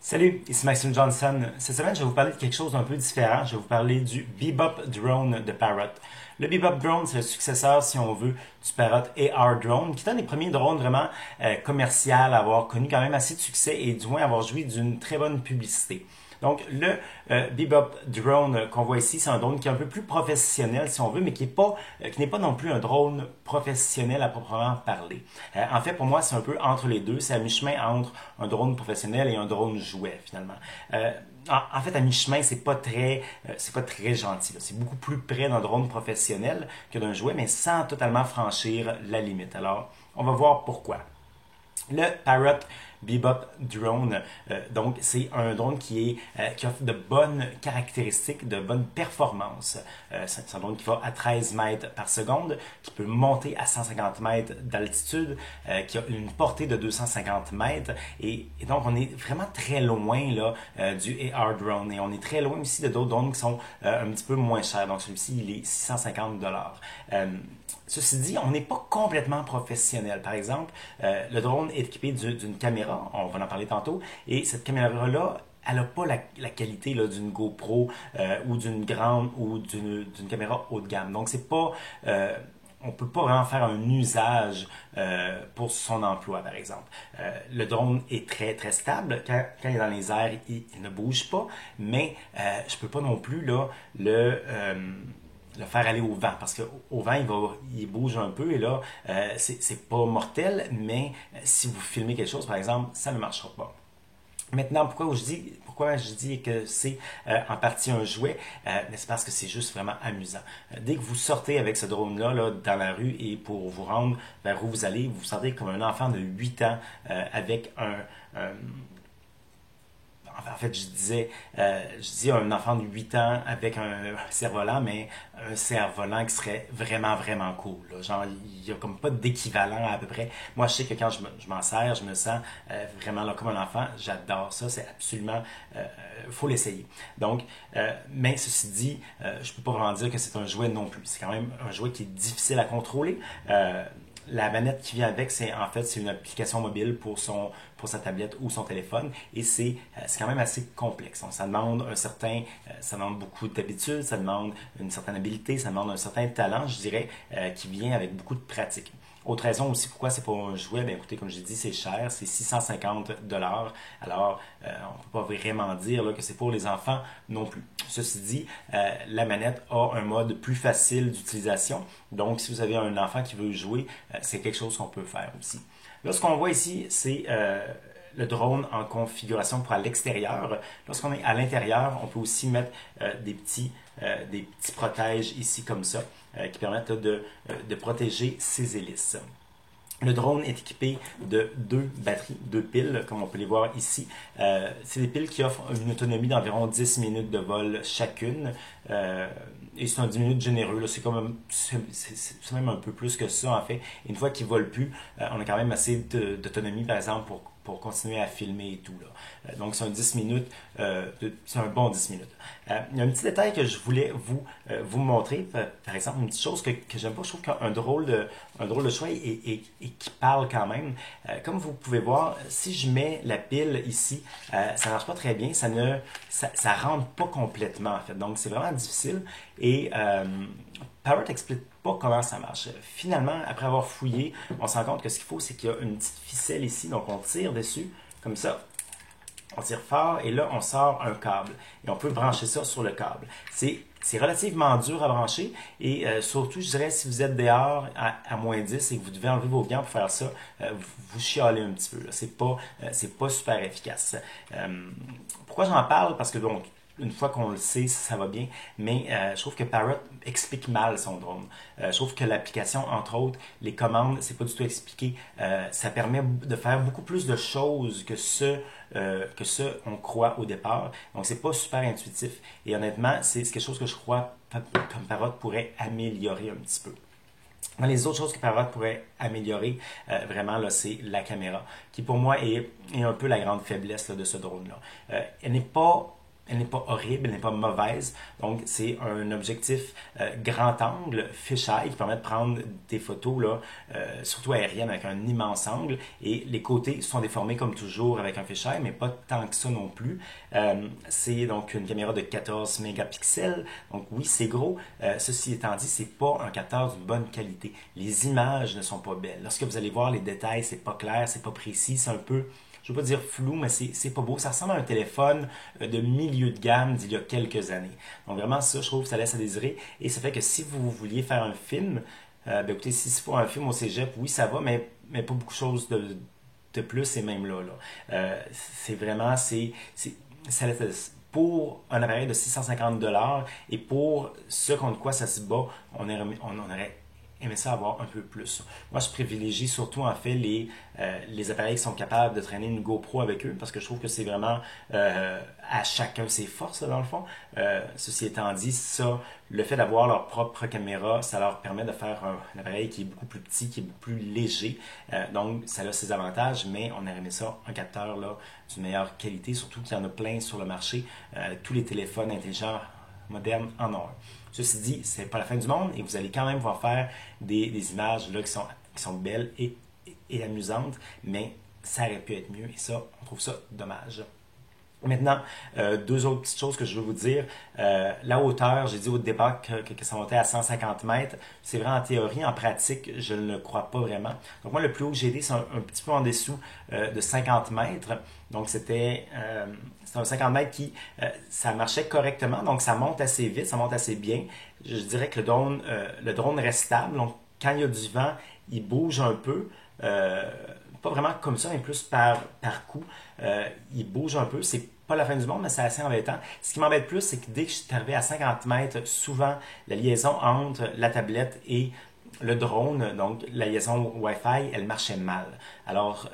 Salut, ici Maxime Johnson. Cette semaine, je vais vous parler de quelque chose d'un peu différent. Je vais vous parler du Bebop Drone de Parrot. Le Bebop Drone, c'est le successeur, si on veut, du Parrot AR Drone, qui est un des premiers drones vraiment commerciaux à avoir connu quand même assez de succès et du moins avoir joui d'une très bonne publicité. Donc, le Bebop Drone qu'on voit ici, c'est un drone qui est un peu plus professionnel, si on veut, mais qui n'est pas non plus un drone professionnel à proprement parler. En fait, pour moi, c'est un peu entre les deux. C'est à mi-chemin entre un drone professionnel et un drone jouet, finalement. En fait, à mi-chemin, c'est pas très gentil. C'est beaucoup plus près d'un drone professionnel que d'un jouet, mais sans totalement franchir la limite. Alors, on va voir pourquoi. Le Parrot Bebop Drone, donc c'est un drone qui offre de bonnes caractéristiques, de bonnes performances. C'est un drone qui va à 13 mètres par seconde, qui peut monter à 150 mètres d'altitude, qui a une portée de 250 mètres, et donc on est vraiment très loin là, du AR Drone, et on est très loin aussi de d'autres drones qui sont un petit peu moins chers. Donc celui-ci, il est 650 $. Ceci dit, on n'est pas complètement professionnel. Par exemple, le drone est équipé d'une caméra, on va en parler tantôt, et cette caméra-là, elle n'a pas la qualité d'une GoPro ou d'une grande ou d'une caméra haut de gamme. Donc, c'est pas, on peut pas vraiment faire un usage pour son emploi, par exemple. Le drone est très, très stable. Quand il est dans les airs, il ne bouge pas, mais je peux pas non plus là, le faire aller au vent, parce qu'au vent, il bouge un peu, et là, c'est pas mortel, mais si vous filmez quelque chose, par exemple, ça ne marchera pas. Maintenant, pourquoi je dis que c'est en partie un jouet? C'est parce que c'est juste vraiment amusant. Dès que vous sortez avec ce drone-là là, dans la rue, et pour vous rendre vers où vous allez, vous vous sentez comme un enfant de 8 ans avec en fait, je dis un enfant de 8 ans avec un cerf-volant, mais un cerf-volant qui serait vraiment, vraiment cool. Là. Genre, il n'y a comme pas d'équivalent à peu près. Moi, je sais que quand je m'en sers, je me sens vraiment là, comme un enfant. J'adore ça. C'est absolument... faut l'essayer. Donc, mais ceci dit, je peux pas vraiment dire que c'est un jouet non plus. C'est quand même un jouet qui est difficile à contrôler. La manette qui vient avec, c'est une application mobile pour sa tablette ou son téléphone, et c'est quand même assez complexe. Donc, ça demande beaucoup d'habitude, ça demande une certaine habileté, ça demande un certain talent, je dirais, qui vient avec beaucoup de pratique. Autre raison aussi pourquoi c'est pas un jouet, bien écoutez, comme je dit, c'est cher, c'est 650 $. Alors, on peut pas vraiment dire là, que c'est pour les enfants non plus. Ceci dit, la manette a un mode plus facile d'utilisation. Donc, si vous avez un enfant qui veut jouer, c'est quelque chose qu'on peut faire aussi. Là, ce qu'on voit ici, c'est le drone en configuration pour à l'extérieur. Lorsqu'on est à l'intérieur, on peut aussi mettre des petits protèges ici comme ça qui permettent de protéger ses hélices. Le drone est équipé de deux batteries, deux piles, comme on peut les voir ici. C'est des piles qui offrent une autonomie d'environ 10 minutes de vol chacune. Et c'est un 10 minutes généreux. C'est même un peu plus que ça, en fait. Et une fois qu'il ne vole plus, on a quand même assez d'autonomie, par exemple, pour continuer à filmer et tout. Là. Donc, c'est un 10 minutes, c'est un bon 10 minutes. Il y a un petit détail que je voulais vous montrer. Par exemple, une petite chose que j'aime pas, je trouve qu'un drôle de choix et qui parle quand même. Comme vous pouvez voir, si je mets la pile ici, ça marche pas très bien. Ça rentre pas complètement, en fait. Donc, c'est vraiment difficile. Et Parrot explique pas comment ça marche. Finalement, après avoir fouillé, on se rend compte que ce qu'il faut, c'est qu'il y a une petite ficelle ici. Donc, on tire dessus, comme ça. On tire fort, et là, on sort un câble. Et on peut brancher ça sur le câble. C'est relativement dur à brancher, et surtout, je dirais, si vous êtes dehors à moins 10 et que vous devez enlever vos gants pour faire ça, vous chialez un petit peu. C'est pas super efficace. Pourquoi j'en parle? Parce que donc, une fois qu'on le sait, ça va bien, mais je trouve que Parrot explique mal son drone. Je trouve que l'application, entre autres, les commandes, c'est pas du tout expliqué. Ça permet de faire beaucoup plus de choses que ce qu'on croit au départ. Donc, c'est pas super intuitif. Et honnêtement, c'est quelque chose que je crois comme Parrot pourrait améliorer un petit peu. Dans les autres choses que Parrot pourrait améliorer, vraiment, là, c'est la caméra, qui pour moi est un peu la grande faiblesse là, de ce drone-là. Elle n'est pas elle n'est pas horrible, elle n'est pas mauvaise. Donc, c'est un objectif grand angle, fisheye, qui permet de prendre des photos, là, surtout aériennes, avec un immense angle. Et les côtés sont déformés comme toujours avec un fisheye, mais pas tant que ça non plus. C'est donc une caméra de 14 mégapixels. Donc, oui, c'est gros. Ceci étant dit, c'est pas un capteur d'une bonne qualité. Les images ne sont pas belles. Lorsque vous allez voir les détails, c'est pas clair, c'est pas précis, c'est un peu, je veux pas dire flou, mais c'est pas beau. Ça ressemble à un téléphone de milieu de gamme d'il y a quelques années. Donc vraiment, ça, je trouve que ça laisse à désirer. Et ça fait que si vous vouliez faire un film, ben écoutez, si c'est pour un film au cégep, oui, ça va, mais pas beaucoup de choses de plus, et même là. C'est vraiment, ça laisse pour un appareil de 650 $ et pour ce contre quoi ça se bat, on aurait aimé ça avoir un peu plus. Moi, je privilégie surtout en fait les appareils qui sont capables de traîner une GoPro avec eux parce que je trouve que c'est vraiment à chacun ses forces dans le fond. Ceci étant dit, ça, le fait d'avoir leur propre caméra, ça leur permet de faire un appareil qui est beaucoup plus petit, qui est beaucoup plus léger. Donc, ça a ses avantages, mais on aurait aimé ça, un capteur là d'une meilleure qualité, surtout qu'il y en a plein sur le marché. Tous les téléphones intelligents modernes en ont un. Ceci dit, c'est pas la fin du monde et vous allez quand même pouvoir faire des images là, qui sont belles et amusantes, mais ça aurait pu être mieux et ça, on trouve ça dommage. Maintenant, deux autres petites choses que je veux vous dire. La hauteur, j'ai dit au départ que ça montait à 150 mètres. C'est vrai en théorie, en pratique, je ne le crois pas vraiment. Donc moi, le plus haut que j'ai été, c'est un petit peu en dessous de 50 mètres. Donc c'était un 50 mètres qui, ça marchait correctement. Donc ça monte assez vite, ça monte assez bien. Je dirais que le drone reste stable. Donc quand il y a du vent, il bouge un peu. Pas vraiment comme ça, mais plus par coup. Il bouge un peu. C'est pas la fin du monde, mais c'est assez embêtant. Ce qui m'embête plus, c'est que dès que je suis arrivé à 50 mètres, souvent, la liaison entre la tablette et le drone, donc la liaison Wi-Fi, elle marchait mal. Alors,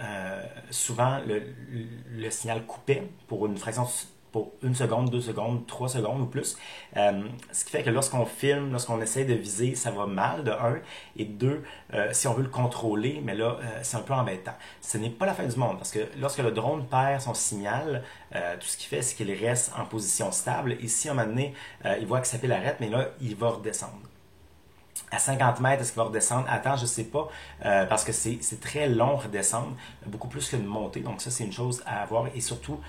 souvent, le signal coupait pour une fraction pour 1 seconde, 2 secondes, 3 secondes ou plus. Ce qui fait que lorsqu'on filme, lorsqu'on essaie de viser, ça va mal, de un. Et deux, si on veut le contrôler, mais là, c'est un peu embêtant. Ce n'est pas la fin du monde, parce que lorsque le drone perd son signal, tout ce qu'il fait, c'est qu'il reste en position stable. Et si à un moment donné, il voit que sa pile arrête, mais là, il va redescendre. À 50 mètres, est-ce qu'il va redescendre? Attends, je sais pas, parce que c'est très long redescendre, beaucoup plus que de monter. Donc ça, c'est une chose à avoir. Et surtout,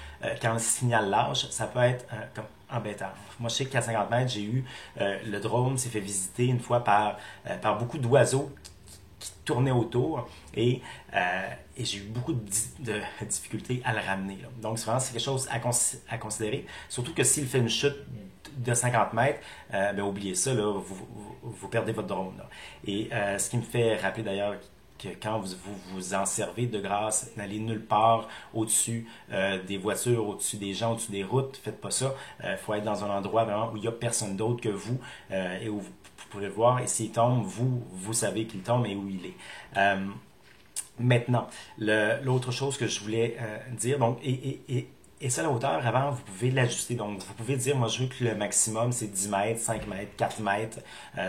quand le signal lâche, ça peut être comme embêtant. Moi, je sais qu'à 50 mètres, j'ai eu le drone s'est fait visiter une fois par beaucoup d'oiseaux qui tournaient autour et j'ai eu beaucoup de difficultés à le ramener. Là. Donc, c'est quelque chose à considérer. Surtout que s'il fait une chute de 50 mètres, ben oubliez ça, là, vous perdez votre drone. Là. Et ce qui me fait rappeler d'ailleurs que quand vous en servez, de grâce, n'allez nulle part au-dessus des voitures, au-dessus des gens, au-dessus des routes. Faites pas ça. Il faut être dans un endroit vraiment où il n'y a personne d'autre que vous et où vous pouvez le voir. Et s'il tombe, vous savez qu'il tombe et où il est. Maintenant, l'autre chose que je voulais dire, donc, et ça, la hauteur, avant, vous pouvez l'ajuster. Donc, vous pouvez dire, moi, je veux que le maximum, c'est 10 mètres, 5 mètres, 4 mètres,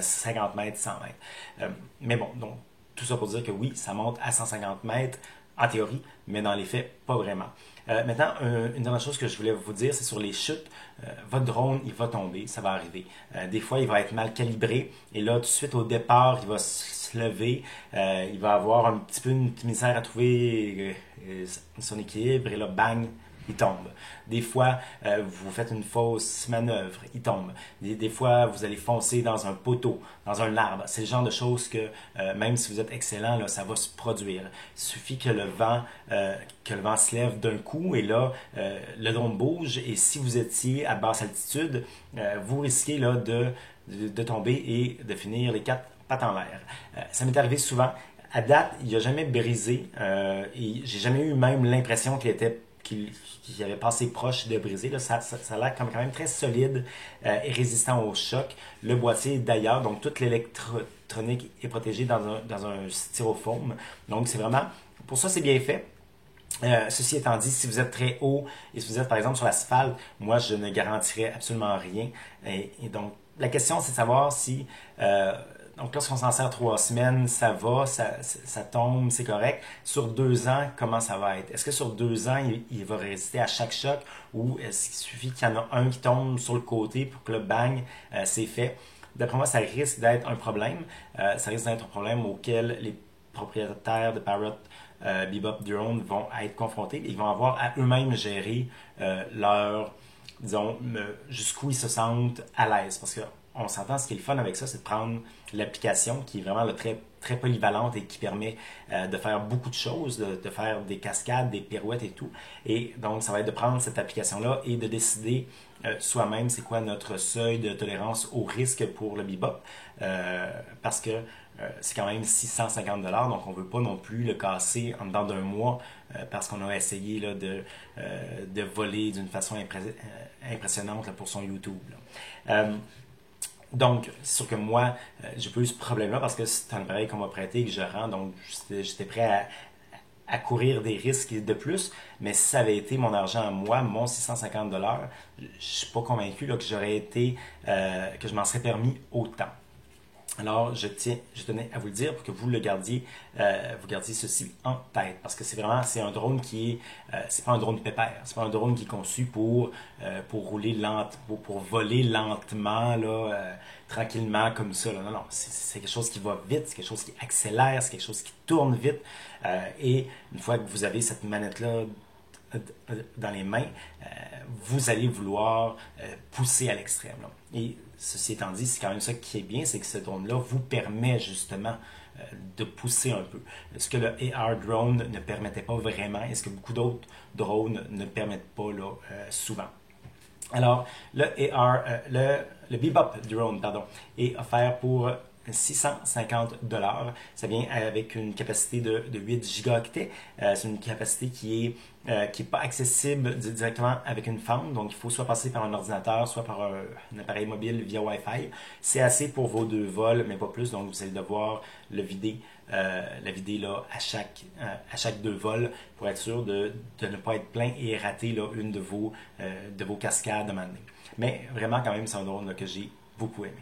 50 mètres, 100 mètres. Mais bon, donc, tout ça pour dire que oui, ça monte à 150 mètres en théorie, mais dans les faits, pas vraiment. Maintenant, une dernière chose que je voulais vous dire, c'est sur les chutes. Votre drone, il va tomber, ça va arriver. Des fois, il va être mal calibré, et là, tout de suite au départ, il va se lever, il va avoir un petit peu une misère à trouver son équilibre, et là, bang, il tombe. Des fois, vous faites une fausse manœuvre, il tombe. Des fois, vous allez foncer dans un poteau, dans un arbre. C'est le genre de choses que, même si vous êtes excellent, là, ça va se produire. Il suffit que le vent se lève d'un coup et là, le drone bouge. Et si vous étiez à basse altitude, vous risquez là, de tomber et de finir les quatre pattes en l'air. Ça m'est arrivé souvent. À date, il n'a jamais brisé et j'ai jamais eu même l'impression qu'il avait passé proche de briser. Là, ça a l'air quand même très solide et résistant au choc. Le boîtier d'ailleurs, donc toute l'électronique est protégée dans un styrofoam. Donc c'est vraiment, pour ça c'est bien fait. Ceci étant dit, si vous êtes très haut et si vous êtes par exemple sur l'asphalte, moi je ne garantirais absolument rien. Et donc la question c'est de savoir si Donc lorsqu'on s'en sert 3 semaines, ça va, ça tombe, c'est correct. Sur 2 ans, comment ça va être? Est-ce que sur 2 ans, il va résister à chaque choc ou est-ce qu'il suffit qu'il y en a un qui tombe sur le côté pour que le bang, c'est fait? D'après moi, ça risque d'être un problème. Ça risque d'être un problème auquel les propriétaires de Parrot Bebop Drone vont être confrontés. Ils vont avoir à eux-mêmes gérer leur, disons, jusqu'où ils se sentent à l'aise. Parce que on s'entend, ce qui est le fun avec ça, c'est de prendre l'application qui est vraiment très, très polyvalente et qui permet de faire beaucoup de choses, de faire des cascades, des pirouettes et tout. Et donc, ça va être de prendre cette application-là et de décider soi-même c'est quoi notre seuil de tolérance au risque pour le bebop. Parce que c'est quand même 650 $, donc on ne veut pas non plus le casser en dedans d'un mois parce qu'on a essayé là, de voler d'une façon impressionnante là, pour son YouTube. Donc, c'est sûr que moi, j'ai pas eu ce problème-là parce que c'est un appareil qu'on m'a prêté et que je rends, donc j'étais prêt à courir des risques de plus. Mais si ça avait été mon argent à moi, mon 650 $, je suis pas convaincu là, que j'aurais été, que je m'en serais permis autant. Alors, je tenais à vous le dire pour que vous le gardiez, vous gardiez ceci en tête, parce que c'est un drone qui est, c'est pas un drone pépère, c'est pas un drone qui est conçu pour rouler pour voler lentement là, tranquillement comme ça. Là. Non, non, c'est quelque chose qui va vite, c'est quelque chose qui accélère, c'est quelque chose qui tourne vite, et une fois que vous avez cette manette là dans les mains, vous allez vouloir pousser à l'extrême. Là. Et ceci étant dit, c'est quand même ça qui est bien, c'est que ce drone-là vous permet justement de pousser un peu. Ce que le AR drone ne permettait pas vraiment et ce que beaucoup d'autres drones ne permettent pas là, souvent. Alors, le Bebop drone, pardon, est offert pour 650 $. Ça vient avec une capacité de 8 gigaoctets. C'est une capacité qui est pas accessible directement avec une fente, donc il faut soit passer par un ordinateur, soit par un appareil mobile via Wi-Fi. C'est assez pour vos 2 vols, mais pas plus, donc vous allez devoir la vider là, à chaque 2 vols pour être sûr de ne pas être plein et rater là, une de vos cascades à un moment donné. Mais vraiment, quand même, c'est un drone là, que j'ai beaucoup aimé.